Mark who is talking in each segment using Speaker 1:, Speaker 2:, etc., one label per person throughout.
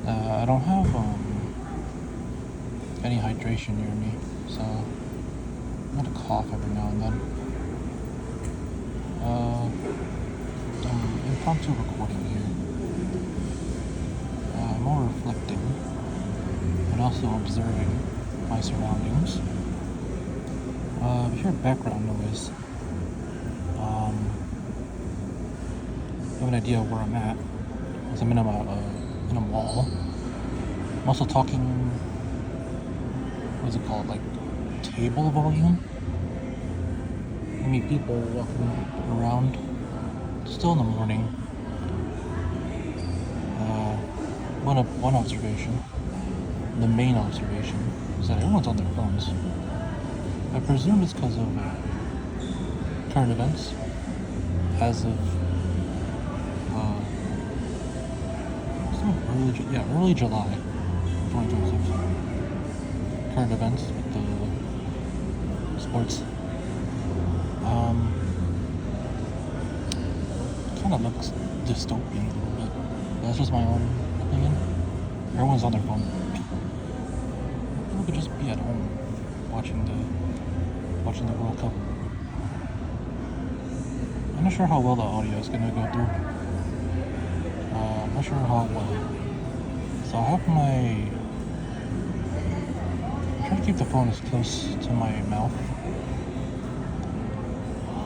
Speaker 1: I don't have any hydration near me, so I'm gonna cough every now and then. Impromptu recording here. More reflecting and also observing my surroundings. If you hear background noise, you have an idea of where I'm at. Because I'm in a mall. I'm also talking, what's it called, like table volume. I mean, people walking around. Still in the morning. One observation, the main observation, is that everyone's on their phones. I presume it's because of current events, as of early July 2026. Current events with the sports. Kind of looks dystopian a little bit. That's just my own opinion. Everyone's on their phone. People could just be at home watching the World Cup. I'm not sure how well the audio is gonna go through. I'm not sure how well. So I have I'm trying to keep the phone as close to my mouth.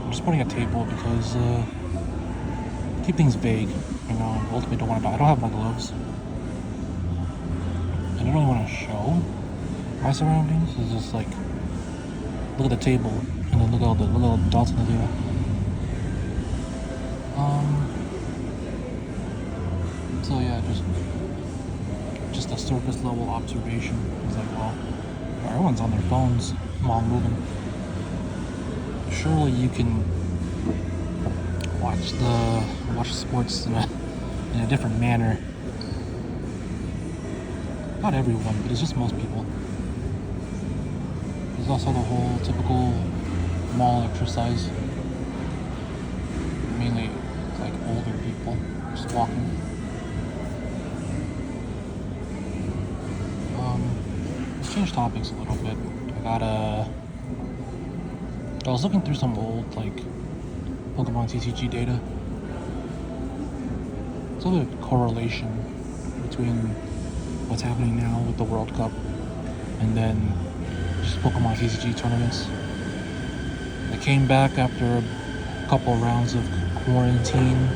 Speaker 1: I'm just putting a table because keep things vague. Ultimately don't want to. I don't have my gloves. I don't really want to show my surroundings. It's just like look at the table and then look at all the dots on the table. So yeah, just a surface level observation. It's like, well, everyone's on their phones while moving. Surely you can watch sports in a different manner. Not everyone, but it's just most people. There's also the whole typical mall exercise. Mainly like older people just walking. Let's change topics a little bit. I was looking through some old like Pokemon TCG data. There's a correlation between what's happening now with the World Cup and then just Pokemon TCG tournaments. They came back after a couple rounds of quarantine,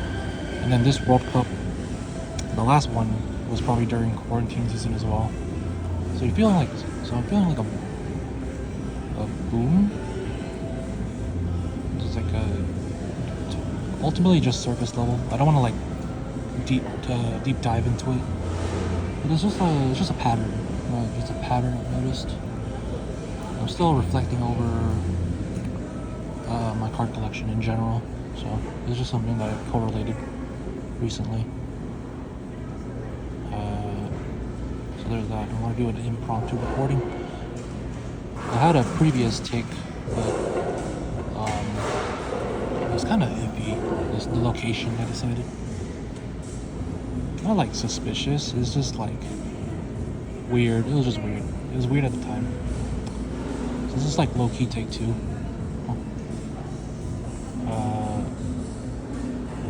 Speaker 1: and then this World Cup, the last one, was probably during quarantine season as well. So I'm feeling like a boom. Just like ultimately just surface level. I don't want to like deep dive into it, but it's just a pattern. Just a pattern I've noticed. I'm still reflecting over my card collection in general, so it's just something that I've correlated recently. So there's that. I want to do an impromptu recording. I had a previous take, but it was kind of iffy. The location I decided. Not like suspicious. It's just like weird. It was just weird. It was weird at the time. So this is like low-key take 2.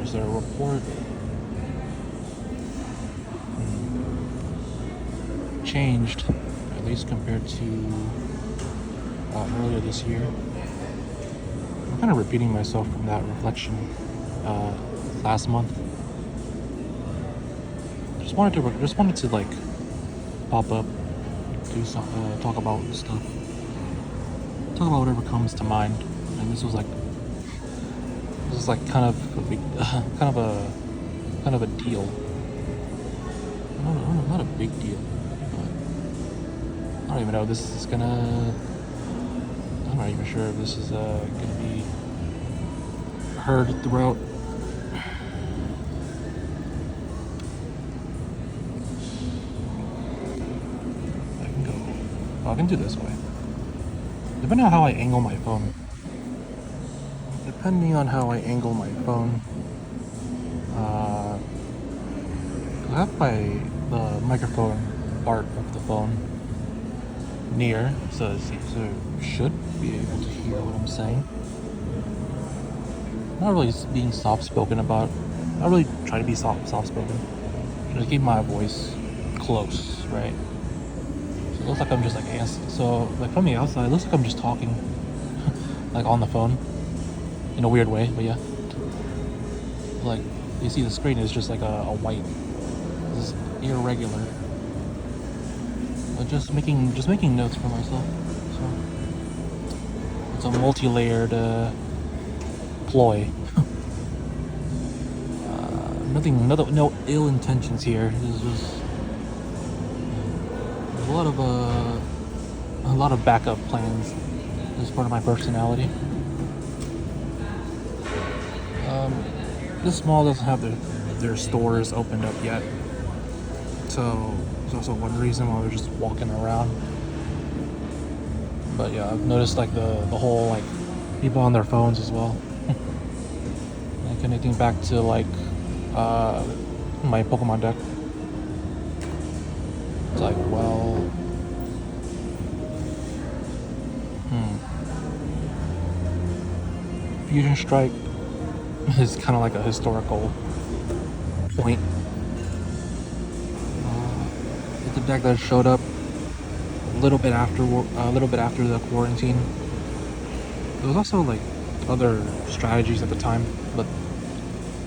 Speaker 1: Is there a report? Changed, at least compared to earlier this year. I'm kind of repeating myself from that reflection last month. Just wanted to like pop up, do some, talk about stuff, talk about whatever comes to mind, and this was like kind of a big, kind of a deal. Not a big deal. I don't even know if this is gonna. I'm not even sure if this is gonna be heard throughout. I can do this way. Depending on how I angle my phone. I have my the microphone part of the phone near, so you should be able to hear what I'm saying. Not really being soft-spoken about. Not really trying to be soft-spoken. Just keep my voice close, right? So it looks like I'm just like so like from the outside, it looks like I'm just talking like on the phone in a weird way, but yeah. Like you see the screen is just like a white. This is irregular. But just making notes for myself. So it's a multi-layered ploy. No ill intentions here. There's just there's a lot of backup plans. This is part of my personality. This mall doesn't have their stores opened up yet, so there's also one reason why we're just walking around. But yeah, I've noticed like the whole like people on their phones as well. Like connecting back to like my Pokemon deck. It's like, well, Fusion Strike is kind of like a historical point. It's a deck that showed up a little bit after the quarantine. There was also like other strategies at the time, but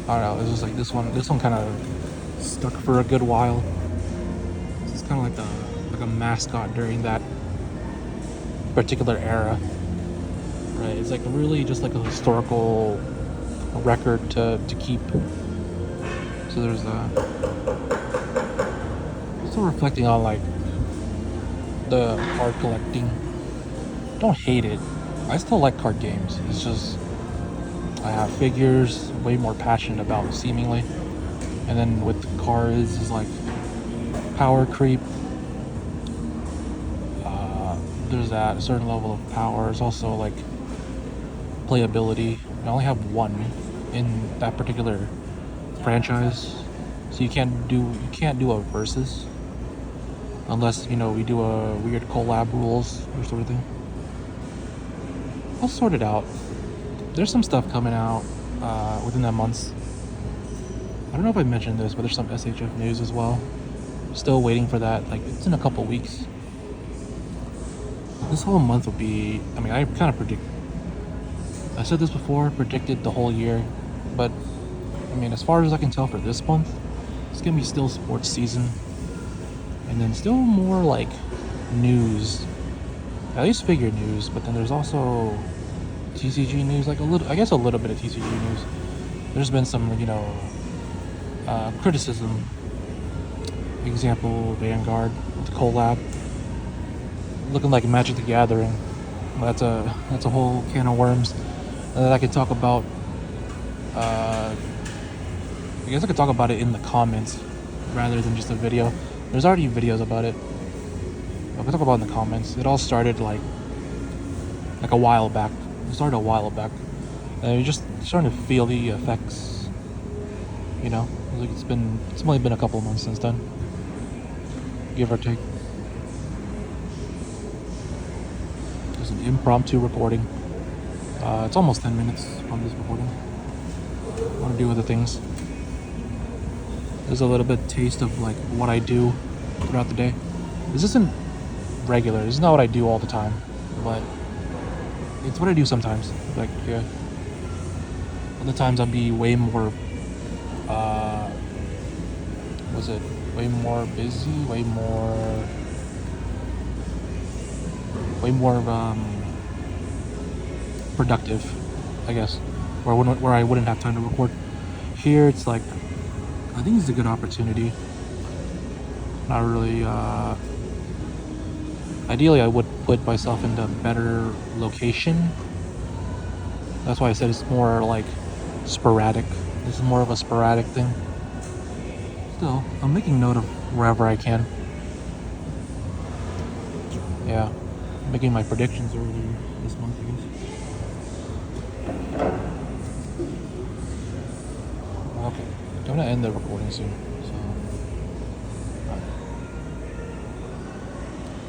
Speaker 1: I don't know. It was just like this one kind of stuck for a good while. It's kind of like a mascot during that particular era, right? It's like really just like a historical record to keep. So there's still reflecting on like the card collecting. Don't hate it. I still like card games. It's just I have figures, way more passionate about seemingly. And then with the cards is like power creep. There's that certain level of power. There's also like playability. I only have one in that particular franchise, so you can't do a versus unless we do a weird collab rules or sort of thing. I'll sort it out. There's some stuff coming out within that month. I don't know if I mentioned this, but there's some SHF news as well. Still waiting for that. Like it's in a couple weeks. This whole month will be. I mean, I kind of I said this before. Predicted the whole year, but I mean, as far as I can tell for this month, it's gonna be still sports season, and then still more like news. At least figure news, but then there's also TCG news, like a little bit of TCG news. There's been some, criticism. Example, Vanguard with the collab, looking like Magic the Gathering. That's a whole can of worms that I could talk about. I guess I could talk about it in the comments rather than just a video. There's already videos about it. I could talk about it in the comments. It all started like a while back. And you're just starting to feel the effects. Like it's only been a couple of months since then, give or take. There's an impromptu recording. It's almost 10 minutes from this recording. I want to do other things. There's a little bit taste of like what I do throughout the day. This isn't regular. This is not what I do all the time, but it's what I do sometimes. Like, yeah. Other times I'll be way more, way more busy, way more productive, I guess, where I wouldn't have time to record. Here it's like, I think it's a good opportunity. Not really, ideally I would put myself into a better location. That's why I said it's more like sporadic. This is more of a sporadic thing. Still, I'm making note of wherever I can. Yeah, making my predictions earlier this month, I guess. Okay, I'm gonna end the recording soon.